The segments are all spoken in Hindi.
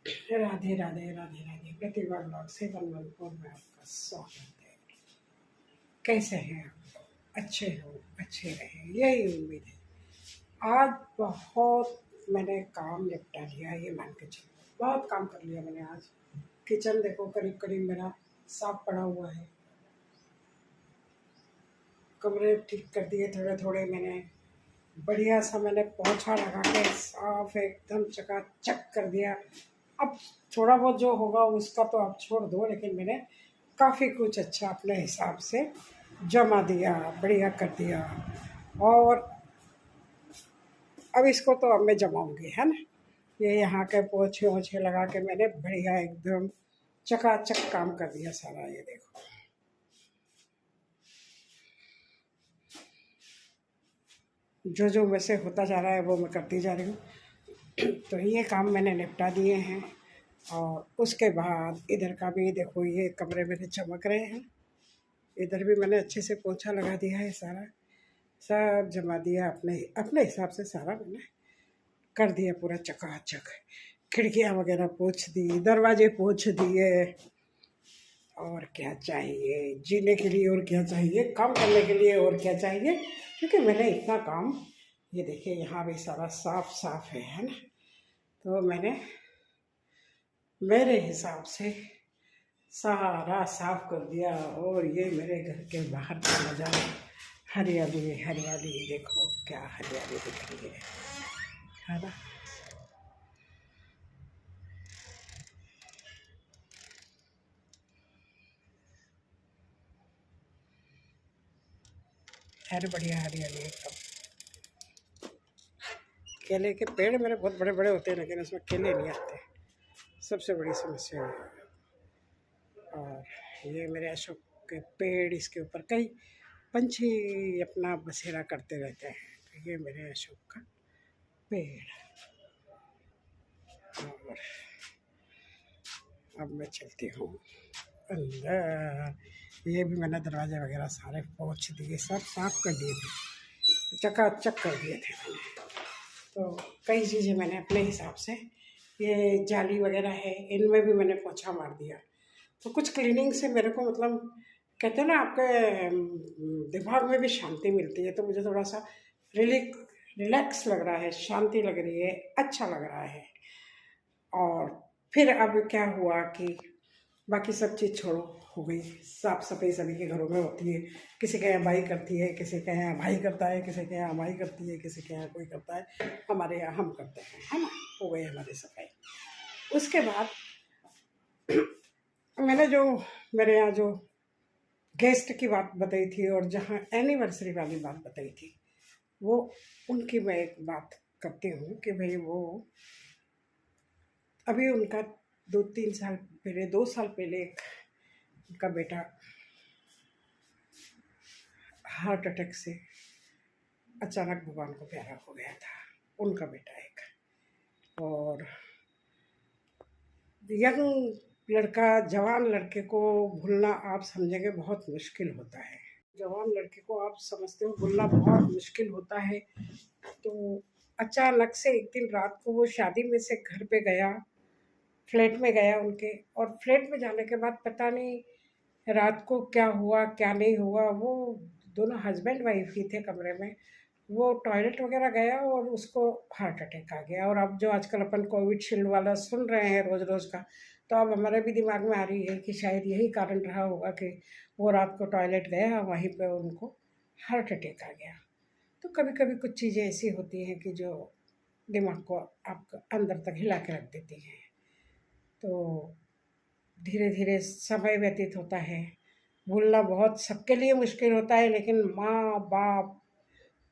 राधे राधे राधे राधे। प्रतिभा ब्लॉग 714 में आपका स्वागत है। कैसे हैं आप? अच्छे हो, अच्छे रहें, यही उम्मीद है। आज बहुत मैंने काम निपटा लिया, ये मान के चलो बहुत काम कर लिया मैंने आज। किचन देखो करीब करीब मेरा साफ पड़ा हुआ है। कमरे ठीक कर दिए थोड़े थोड़े मैंने, बढ़िया सा मैंने पोछा लगा के साफ एकदम चकाचक कर दिया। अब थोड़ा बहुत जो होगा उसका तो आप छोड़ दो, लेकिन मैंने काफ़ी कुछ अच्छा अपने हिसाब से जमा दिया, बढ़िया कर दिया। और अब इसको तो अब मैं जमाऊंगी, है ना। ये यहाँ के पोछे ओछे लगा के मैंने बढ़िया एकदम चकाचक काम कर दिया सारा। ये देखो जो जो वैसे होता जा रहा है वो मैं करती जा रही हूँ। तो ये काम मैंने निपटा दिए हैं। और उसके बाद इधर का भी देखो, ये कमरे मेरे चमक रहे हैं। इधर भी मैंने अच्छे से पोछा लगा दिया है, सारा सब जमा दिया अपने अपने हिसाब से, सारा मैंने कर दिया पूरा चकाचक। खिड़कियाँ वगैरह पोछ दी, दरवाजे पोछ दिए। और क्या चाहिए जीने के लिए, और क्या चाहिए काम करने के लिए, और क्या चाहिए, क्योंकि मैंने इतना काम, ये देखिए यहाँ भी सारा साफ साफ है ना। तो मैंने मेरे हिसाब से सारा साफ कर दिया। और ये मेरे घर के बाहर का नज़ारा, हरियाली हरियाली, देखो क्या हरियाली दिख रही है ना। अरे बढ़िया हरियाली एकदम। केले के पेड़ मेरे बहुत बड़े बड़े होते हैं, लेकिन उसमें केले नहीं आते, सबसे बड़ी समस्या है। और ये मेरे अशोक के पेड़, इसके ऊपर कई पंछी अपना बसेरा करते रहते हैं। तो ये मेरे अशोक का पेड़। और अब मैं चलती हूँ अंदर। ये भी मैंने दरवाजे वगैरह सारे पोंछ दिए, सब साफ कर दिए थे, चकाचक कर दिए थे मैंने। तो कई चीज़ें मैंने अपने हिसाब से, ये जाली वगैरह है इनमें भी मैंने पोछा मार दिया। तो कुछ क्लीनिंग से मेरे को मतलब, कहते हैं ना आपके दिमाग में भी शांति मिलती है। तो मुझे थोड़ा सा रिलैक्स लग रहा है, शांति लग रही है, अच्छा लग रहा है। और फिर अब क्या हुआ कि बाकी सब चीज़ छोड़ो, हो गई साफ सफाई, सभी के घरों में होती है। किसी के यहाँ भाई करती है, किसी के यहाँ भाई करता है, किसी के यहाँ माई करती है, किसी के यहाँ कोई करता है, हमारे यहाँ हम करते हैं, है ना। हो गई हमारी सफाई। उसके बाद मैंने जो मेरे यहाँ जो गेस्ट की बात बताई थी और जहाँ एनिवर्सरी वाली बात बताई थी, वो उनकी मैं एक बात करती हूँ कि भाई वो अभी उनका 2-3 साल पहले, 2 साल पहले एक उनका बेटा हार्ट अटैक से अचानक भगवान को प्यारा हो गया था, उनका बेटा एक। और यंग लड़का, जवान लड़के को भूलना आप समझेंगे बहुत मुश्किल होता है। जवान लड़के को आप समझते हो भूलना बहुत मुश्किल होता है। तो अचानक से एक दिन रात को वो शादी में से घर पे गया, फ्लैट में गया उनके। और फ्लैट में जाने के बाद पता नहीं रात को क्या हुआ क्या नहीं हुआ, वो दोनों हस्बैंड वाइफ ही थे कमरे में। वो टॉयलेट वगैरह गया और उसको हार्ट अटैक आ गया। और अब जो आजकल अपन कोविशील्ड वाला सुन रहे हैं रोज़ रोज़ का, तो अब हमारे भी दिमाग में आ रही है कि शायद यही कारण रहा होगा कि वो रात को टॉयलेट गया, वहीं पे उनको हार्ट अटैक आ गया। तो कभी कभी कुछ चीज़ें ऐसी होती हैं कि जो दिमाग को आपको अंदर तक हिला के रख देती हैं। तो धीरे धीरे समय व्यतीत होता है, भूलना बहुत सबके लिए मुश्किल होता है, लेकिन माँ बाप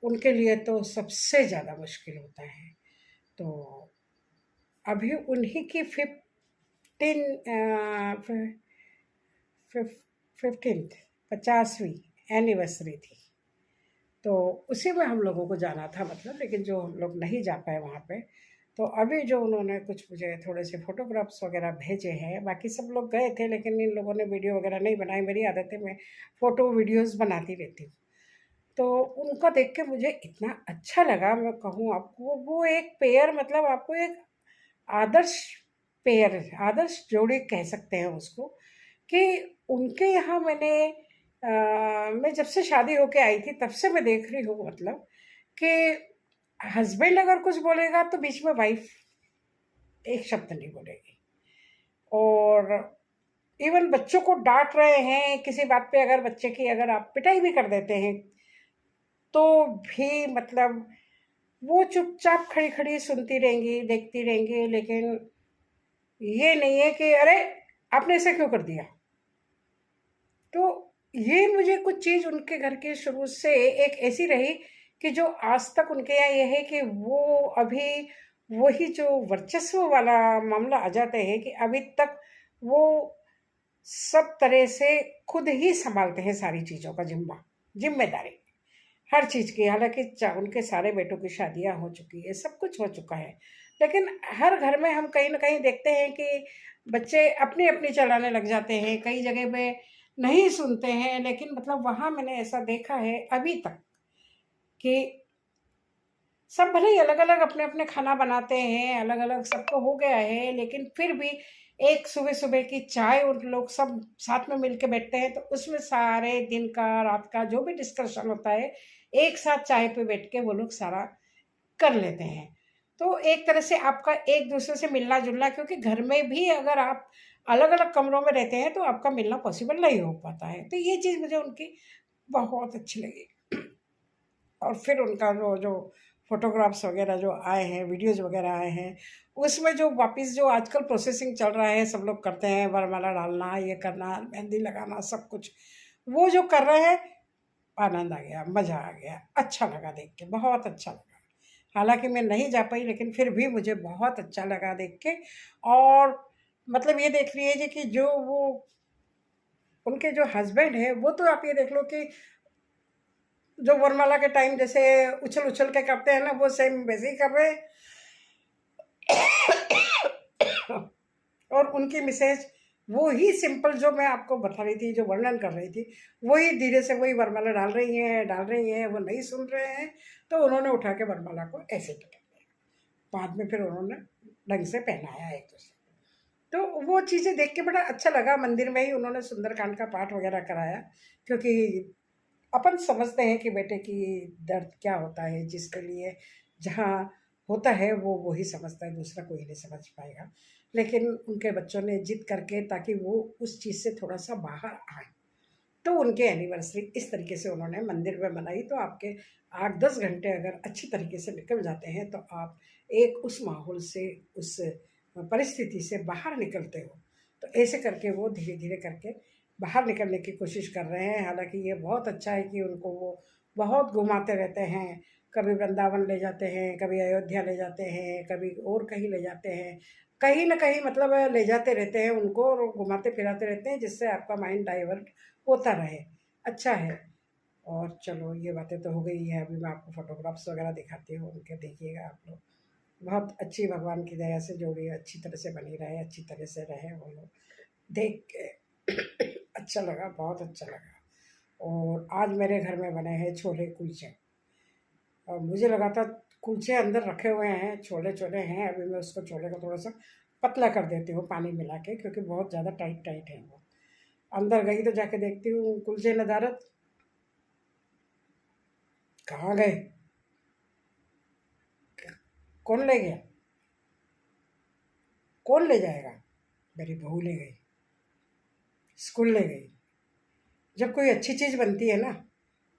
उनके लिए तो सबसे ज़्यादा मुश्किल होता है। तो अभी उन्हीं की 50वीं एनिवर्सरी थी। तो उसी में हम लोगों को जाना था मतलब, लेकिन जो हम लोग नहीं जा पाए वहाँ पे। तो अभी जो उन्होंने कुछ मुझे थोड़े से फ़ोटोग्राफ्स वगैरह भेजे हैं, बाकी सब लोग गए थे लेकिन इन लोगों ने वीडियो वगैरह नहीं बनाई। मेरी आदत है, मैं फ़ोटो वीडियोज़ बनाती रहती हूँ। तो उनका देख के मुझे इतना अच्छा लगा, मैं कहूँ आपको, वो एक पेयर मतलब आपको एक आदर्श पेयर, आदर्श जोड़ी कह सकते हैं उसको, कि उनके यहाँ मैं जब से शादी होके आई थी तब से मैं देख रही हूँ, मतलब कि हस्बैंड अगर कुछ बोलेगा तो बीच में वाइफ एक शब्द नहीं बोलेगी। और इवन बच्चों को डांट रहे हैं किसी बात पे, अगर बच्चे की अगर आप पिटाई भी कर देते हैं तो भी मतलब वो चुपचाप खड़ी खड़ी सुनती रहेंगी, देखती रहेंगी, लेकिन ये नहीं है कि अरे आपने ऐसे क्यों कर दिया। तो ये मुझे कुछ चीज़ उनके घर के शुरू से एक ऐसी रही कि जो आज तक उनके यहाँ ये है कि वो अभी वही जो वर्चस्व वाला मामला आ जाते हैं कि अभी तक वो सब तरह से खुद ही संभालते हैं सारी चीज़ों का जिम्मेदारी हर चीज़ की। हालांकि उनके सारे बेटों की शादियां हो चुकी है, सब कुछ हो चुका है, लेकिन हर घर में हम कहीं ना कहीं देखते हैं कि बच्चे अपनी अपनी चलाने लग जाते हैं, कई जगह पे नहीं सुनते हैं। लेकिन मतलब वहाँ मैंने ऐसा देखा है अभी तक कि सब भले ही अलग अलग अपने अपने खाना बनाते हैं, अलग अलग सबको हो गया है, लेकिन फिर भी एक सुबह सुबह की चाय उन लोग सब साथ में मिलके बैठते हैं, तो उसमें सारे दिन का रात का जो भी डिस्कशन होता है एक साथ चाय पे बैठ के वो लोग सारा कर लेते हैं। तो एक तरह से आपका एक दूसरे से मिलना जुलना, क्योंकि घर में भी अगर आप अलग अलग कमरों में रहते हैं तो आपका मिलना पॉसिबल नहीं हो पाता है। तो ये चीज़ मुझे उनकी बहुत अच्छी लगी। और फिर उनका जो जो फ़ोटोग्राफ्स वगैरह जो आए हैं, वीडियोज़ वगैरह आए हैं, उसमें जो वापस जो आजकल प्रोसेसिंग चल रहा है, सब लोग करते हैं, वरमाला डालना, ये करना, मेहंदी लगाना, सब कुछ वो जो कर रहे हैं, आनंद आ गया, मज़ा आ गया, अच्छा लगा देख के, बहुत अच्छा लगा। हालांकि मैं नहीं जा पाई, लेकिन फिर भी मुझे बहुत अच्छा लगा देख के। और मतलब ये देख लीजिए कि जो वो उनके जो हस्बैंड है, वो तो आप ये देख लो कि जो वरमाला के टाइम जैसे उछल उछल के करते हैं ना, वो सेम वैसे ही कर रहे हैं। और उनकी मिसेज वो ही सिंपल जो मैं आपको बता रही थी, जो वर्णन कर रही थी, वही धीरे से वही वरमाला डाल रही हैं, वो नहीं सुन रहे हैं, तो उन्होंने उठा के वरमाला को ऐसे पकड़ लिया। बाद में फिर उन्होंने ढंग से पहनाया एक दूसरे। तो वो चीज़ें देख के बड़ा अच्छा लगा। मंदिर में ही उन्होंने सुंदरकांड का पाठ वगैरह कराया, क्योंकि अपन समझते हैं कि बेटे की दर्द क्या होता है, जिसके लिए जहाँ होता है वो ही समझता है, दूसरा कोई नहीं समझ पाएगा। लेकिन उनके बच्चों ने जिद करके, ताकि वो उस चीज़ से थोड़ा सा बाहर आए, तो उनके एनिवर्सरी इस तरीके से उन्होंने मंदिर में मनाई। तो आपके 8-10 घंटे अगर अच्छी तरीके से निकल जाते हैं तो आप एक उस माहौल से, उस परिस्थिति से बाहर निकलते हो। तो ऐसे करके वो धीरे धीरे करके बाहर निकलने की कोशिश कर रहे हैं। हालांकि ये बहुत अच्छा है कि उनको वो बहुत घुमाते रहते हैं, कभी वृंदावन ले जाते हैं, कभी अयोध्या ले जाते हैं, कभी और कहीं ले जाते हैं, कहीं ना कहीं मतलब ले जाते रहते हैं उनको, और घुमाते फिराते रहते हैं, जिससे आपका माइंड डाइवर्ट होता रहे। अच्छा है। और चलो ये बातें तो हो गई है, अभी मैं आपको फोटोग्राफ्स वगैरह दिखाती हूँ उनके, देखिएगा आप लोग। बहुत अच्छी भगवान की दया से जोड़ी अच्छी तरह से बनी रहे, अच्छी तरह से रहे वो लोग, देख के अच्छा लगा, बहुत अच्छा लगा। और आज मेरे घर में बने हैं छोले कुलचे, और मुझे लगा था कुलचे अंदर रखे हुए हैं, छोले छोले हैं। अभी मैं उसको छोले को थोड़ा सा पतला कर देती हूँ पानी मिला के, क्योंकि बहुत ज़्यादा टाइट टाइट है वो। अंदर गई तो जाके देखती हूँ कुलचे नदारत कहाँ गए, कौन ले गया, कौन ले जाएगा। मेरी बहू ले गई, स्कूल ले गई। जब कोई अच्छी चीज़ बनती है ना,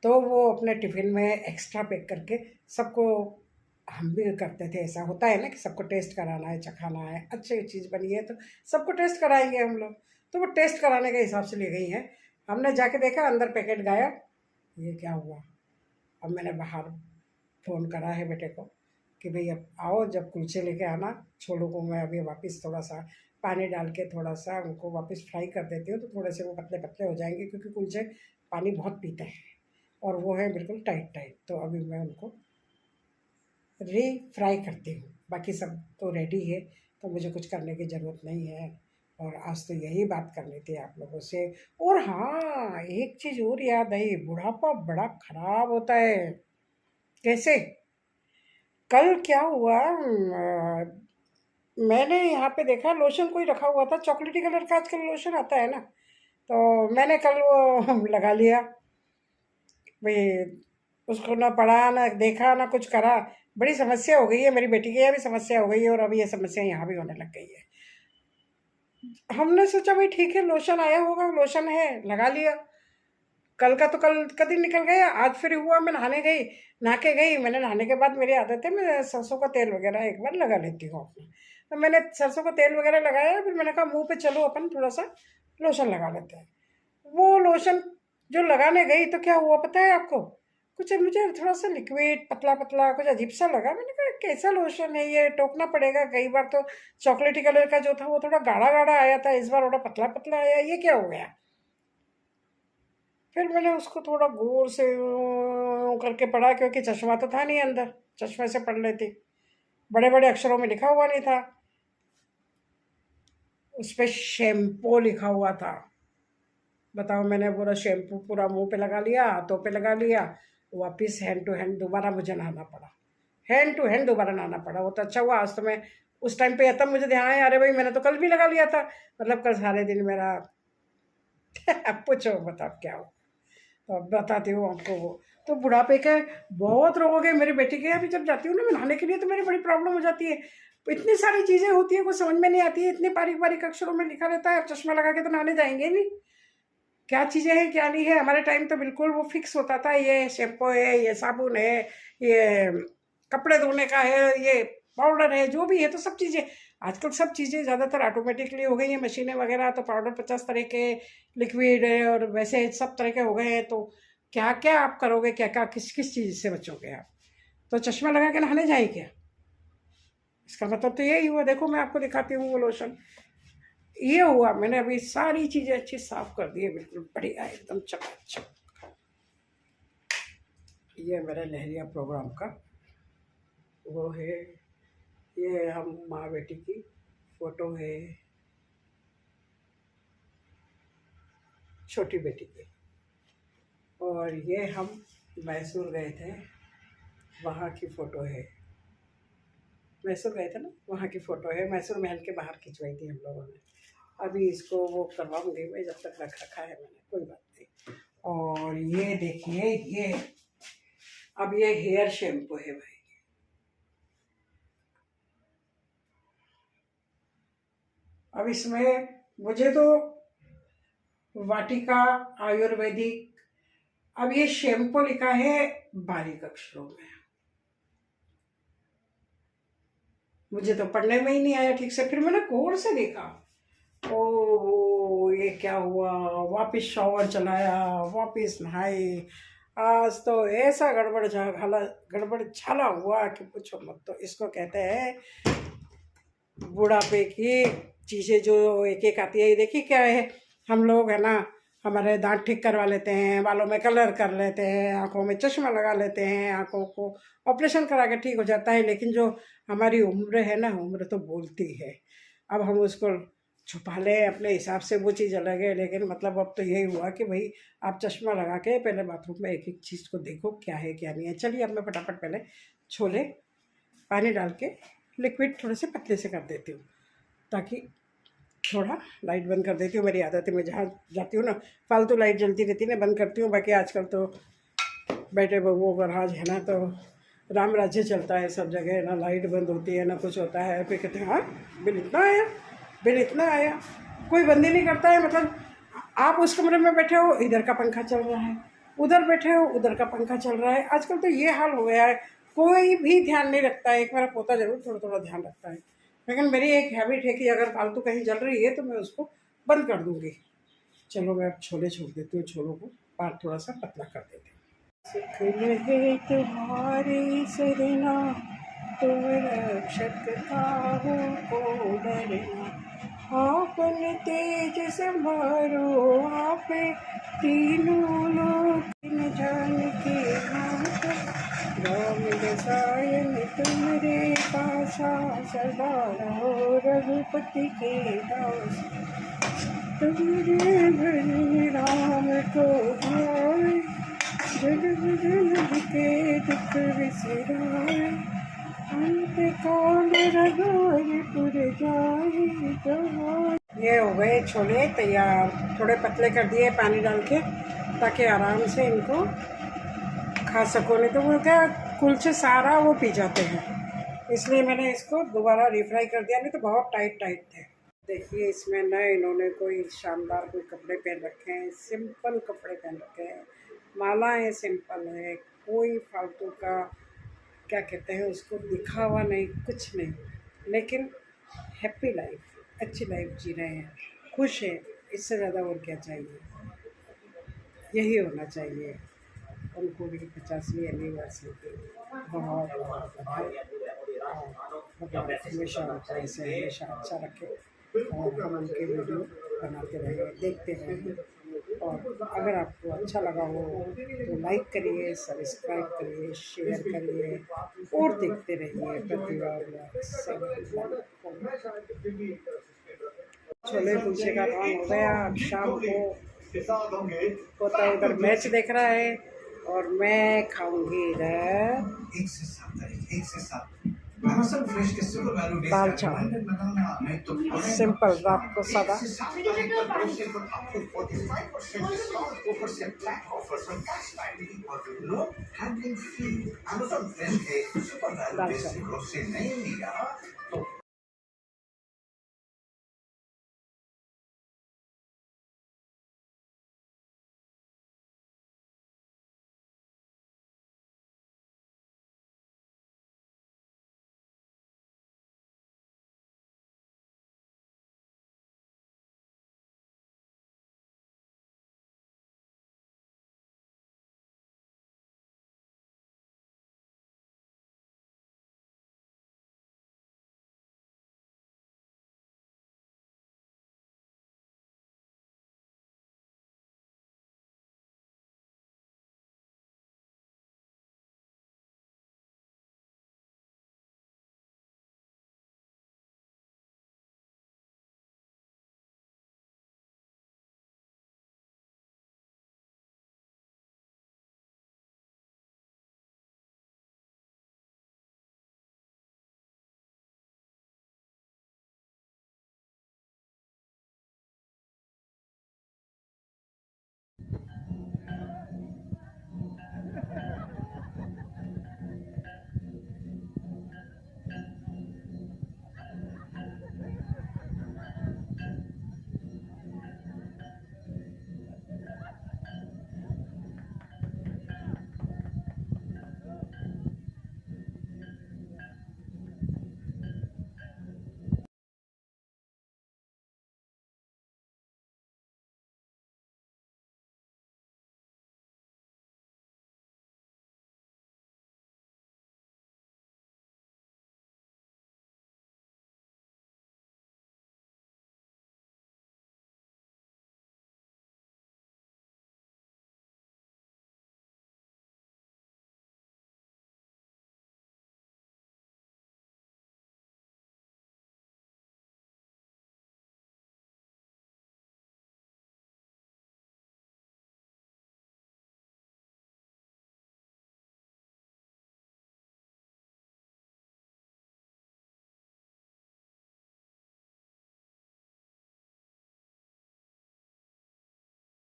तो वो अपने टिफ़िन में एक्स्ट्रा पैक करके सबको, हम भी करते थे, ऐसा होता है ना कि सबको टेस्ट कराना है, चखाना है, अच्छी चीज़ बनी है तो सबको टेस्ट कराएंगे हम लोग। तो वो टेस्ट कराने के हिसाब से ले गई हैं। हमने जाके देखा अंदर पैकेट गायब, ये क्या हुआ। अब मैंने बाहर फ़ोन करा है बेटे को कि भाई अब आओ, जब कुलचे लेके आना, छोलों को मैं अभी वापस थोड़ा सा पानी डाल के थोड़ा सा उनको वापस फ्राई कर देती हूँ, तो थोड़े से वो पतले पतले हो जाएंगे, क्योंकि कुलचे पानी बहुत पीते हैं और वो है बिल्कुल टाइट टाइट। तो अभी मैं उनको री फ्राई करती हूँ, बाकी सब तो रेडी है, तो मुझे कुछ करने की ज़रूरत नहीं है। और आज तो यही बात करनी थी आप लोगों से। और हाँ, एक चीज़ और याद आई, बुढ़ापा बड़ा खराब होता है। कैसे? कल क्या हुआ, मैंने यहाँ पे देखा लोशन कोई रखा हुआ था, चॉकलेटी कलर का आजकल लोशन आता है ना, तो मैंने कल वो लगा लिया भाई। उसको ना पढ़ा ना देखा ना कुछ करा, बड़ी समस्या हो गई है। मेरी बेटी के यहाँ भी समस्या हो गई है और अभी ये समस्या यहाँ भी होने लग गई है। हमने सोचा भाई ठीक है, लोशन आया होगा, लोशन है, लगा लिया। कल का तो कल का दिन निकल गया, आज फिर हुआ मैं नहाने गई, नहा के गई। मैंने नहाने के बाद मेरी आदत है, मैं सरसों का तेल वगैरह एक बार लगा लेती हूँ अपना। तो मैंने सरसों का तेल वगैरह लगाया, फिर मैंने कहा मुंह पे चलो अपन थोड़ा सा लोशन लगा लेते हैं। वो लोशन जो लगाने गई तो क्या हुआ पता है आपको? कुछ मुझे थोड़ा सा लिक्विड पतला पतला कुछ अजीब सा लगा। मैंने कहा कैसा लोशन है ये, टोकना पड़ेगा। कई बार तो चॉकलेटी कलर का जो था वो थोड़ा गाढ़ा गाढ़ा आया था, इस बार थोड़ा पतला पतला आया, ये क्या हो गया? फिर मैंने उसको थोड़ा गौर से करके पढ़ा, क्योंकि चश्मा तो था नहीं अंदर, चश्मे से पढ़ लेती। बड़े बड़े अक्षरों में लिखा हुआ नहीं था, उस पर शैम्पू लिखा हुआ था। बताओ, मैंने पूरा शैम्पू पूरा मुंह पे लगा लिया, हाथों पे लगा लिया, वापस हैंड टू हैंड दोबारा मुझे नहाना पड़ा। हैंड टू हैंड दोबारा नहाना पड़ा। वो तो अच्छा हुआ आज तो मैं उस टाइम पे तब मुझे ध्यान आया, अरे भाई मैंने तो कल भी लगा लिया था। मतलब कल सारे दिन मेरा अब पूछो बताओ क्या हो। तो अब बताती हूँ आपको। वो तो बुढ़ापे के बहुत रोग है। मेरी बेटी के यहाँ भी जब जाती हूँ ना मैं नहाने के लिए, तो मेरी बड़ी प्रॉब्लम हो जाती है। इतनी सारी चीज़ें होती है, कुछ समझ में नहीं आती है, इतने बारीक बारीक अक्षरों में लिखा रहता है। अब चश्मा लगा के तो नहाने जाएंगे नहीं, क्या चीज़ें हैं क्या नहीं है। हमारे टाइम तो बिल्कुल वो फिक्स होता था, ये शैम्पू है, ये साबुन है, ये कपड़े धोने का है, ये पाउडर है, जो भी है। तो सब चीज़ें आजकल सब चीज़ें ज़्यादातर ऑटोमेटिकली हो गई हैं, मशीनें वगैरह। तो पाउडर 50 तरह के, लिक्विड है, और वैसे सब तरह के हो गए हैं। तो क्या क्या आप करोगे, क्या क्या किस किस चीज़ से बचोगे आप? तो चश्मा लगा के नहाने जाए क्या? इसका मतलब तो यही हुआ। देखो मैं आपको दिखाती हूँ वो लोशन, ये हुआ। मैंने अभी सारी चीज़ें अच्छी साफ कर दी है, बिल्कुल बढ़िया एकदम चकाचक। ये मेरा लहरिया प्रोग्राम का वो है, ये हम माँ बेटी की फ़ोटो है, छोटी बेटी की। और ये हम मैसूर गए थे, वहाँ की फ़ोटो है। मैसूर गए थे ना, वहाँ की फ़ोटो है। मैसूर महल के बाहर खिंचवाई थी हम लोगों ने। अभी इसको वो करवाऊंगी मैं, जब तक रखा है मैंने, कोई बात नहीं। और ये देखिए, ये अब ये हेयर शैम्पू है भाई। अब इसमें मुझे तो वाटिका आयुर्वेदिक, अब ये शैम्पू लिखा है बारीक अक्षरों में, मुझे तो पढ़ने में ही नहीं आया ठीक से। फिर मैंने गौर से देखा, ओ ये क्या हुआ। वापिस शॉवर चलाया, वापिस नहाई। आज तो ऐसा गड़बड़ झाला हुआ कि पूछो मत। तो इसको कहते हैं बुढ़ापे की चीज़ें जो एक एक आती है। ये देखिए क्या है, हम लोग है ना, हमारे दांत ठीक करवा लेते हैं, बालों में कलर कर लेते हैं, आँखों में चश्मा लगा लेते हैं, आँखों को ऑपरेशन करा के ठीक हो जाता है। लेकिन जो हमारी उम्र है ना, उम्र तो बोलती है। अब हम उसको छुपा लें अपने हिसाब से, वो चीज़ अलग है। लेकिन मतलब अब तो यही हुआ कि भाई आप चश्मा लगा के पहले बाथरूम में एक एक चीज़ को देखो क्या है क्या नहीं है। चलिए अब मैं फटाफट पहले छोले पानी डाल के लिक्विड थोड़े से पतले से कर देती हूँ, ताकि थोड़ा लाइट बंद कर देती हूँ। मेरी आदत है, मैं जहाँ जाती हूँ ना फालतू लाइट जलती रहती है ना, बंद करती हूँ। बाकी आजकल तो बेटे बबुओं का राज है ना, तो राम राज्य चलता है सब जगह ना, लाइट बंद होती है ना कुछ होता है। फिर कहते हैं हाँ बिल इतना आया, बिल इतना आया, कोई बंद ही नहीं करता है। मतलब आप उस कमरे में बैठे हो, इधर का पंखा चल रहा है, उधर बैठे हो, उधर का पंखा चल रहा है। आजकल तो ये हाल हो गया है, कोई भी ध्यान नहीं रखता है। एक मेरा पोता जरूर थोड़ा थोड़ा ध्यान रखता है, लेकिन मेरी एक हैबिट है कि अगर फालतू कहीं जल रही है तो मैं उसको बंद कर दूँगी। चलो मैं अब छोले छोड़ देती हूँ, छोलों को पार थोड़ा सा पतला कर देती हूँ। सुख लहे तुम्हारी सरना, तुम रक्षक काहू को डरना। आपन तेज संभारो आप, तीनों लोक न जान के हाथ। राम रसायन तुमरे पासा, सदा रहो रघुपति के दास। तुम्हारे भजन राम को भाई, जग जन के दुख विसराय। ये हो गए छोले तैयार, थोड़े पतले कर दिए पानी डाल के ताकि आराम से इनको खा सको, नहीं तो वो क्या कुलचे सारा वो पी जाते हैं, इसलिए मैंने इसको दोबारा रिफ्राई कर दिया, नहीं तो बहुत टाइट टाइट थे। देखिए इसमें ना इन्होंने कोई शानदार कोई कपड़े पहन रखे हैं, सिंपल कपड़े पहन रखे हैं, मालाएं सिंपल है, कोई फालतू का क्या कहते हैं उसको दिखावा नहीं, कुछ नहीं, लेकिन हैप्पी लाइफ, अच्छी लाइफ जी रहे हैं, खुश हैं, इससे ज़्यादा और क्या चाहिए, यही होना चाहिए। उनको भी 50वीं एनिवर्सरी की बहुत बहुत बधाई, भगवान हमेशा उनको ऐसे हमेशा अच्छा रखे और हम उनके वीडियो बनाते रहें, देखते रहें। और अगर आपको अच्छा लगा हो तो लाइक करिए, सब्सक्राइब करिए, शेयर करिए और देखते रहिए प्रतिभा ब्लॉग। छोले कुलचे का काम हो गया, अब शाम को पोता उधर मैच देख रहा है और मैं खाऊंगी इधर दाल चावल, सिंपल रात को सादा। दाल चावल